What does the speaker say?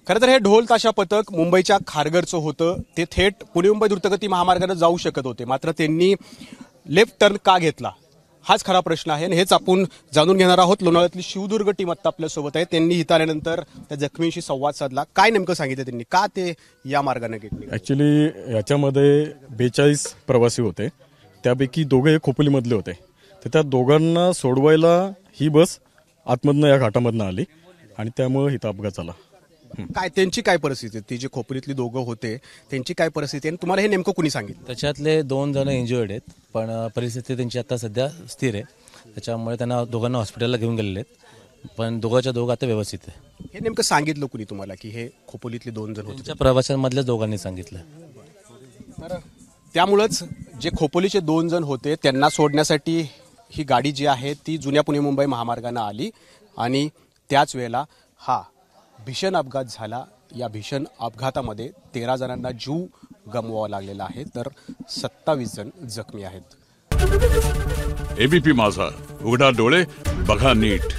खरं तर हे ढोल ताशा पथक मुंबईच्या खारघरचं होतं. ते थेट पुणे मुंबई द्रुतगती महामार्गाने जाऊ शकत होते, मात्र त्यांनी लेफ्ट टर्न का घेतला हाच खरा प्रश्न आहे आणि हेच आपण जाणून घेणार आहोत. लोणावळ्यातली शिवदुर्ग टीम आता आपल्यासोबत आहे. त्यांनी इथं आल्यानंतर त्या जखमींशी संवाद साधला. काय नेमकं सांगितलं त्यांनी, का ते या मार्गाने घेतले? ॲक्च्युली याच्यामध्ये 42 प्रवासी होते, त्यापैकी दोघे खोपोलीमधले होते. तर त्या दोघांना सोडवायला ही बस आतमधनं या घाटामधनं आली आणि त्यामुळे इथं अपघात झाला. काय त्यांची काय परिस्थिती, ती जी खोपोलीतली दोघं होते त्यांची काय परिस्थिती आणि तुम्हाला हे नेमकं कुणी सांगितलं? त्याच्यातले 2 जण इंजुर्ड आहेत, पण परिस्थिती त्यांची आता सध्या स्थिर आहे. त्याच्यामुळे त्यांना दोघांना हॉस्पिटलला घेऊन गेलेले आहेत, पण दोघांच्या दोघं आता व्यवस्थित आहे. हे नेमकं सांगितलं कुणी तुम्हाला की हे खोपोलीतले 2 जण होते? त्यांच्या प्रवाशांमधल्याच दोघांनी सांगितलं. त्यामुळंच जे खोपोलीचे 2 जण होते त्यांना सोडण्यासाठी ही गाडी जी आहे ती जुन्या पुणे मुंबई महामार्गाने आली आणि त्याच वेळेला हा भीषण अपघात झाला. या भीषण अपघातामध्ये 13 जणांना जीव गमवावा लागलेला आहे, तर 27 जण जखमी आहेत. एबीपी माझा, उघडा डोळे बघा नीट.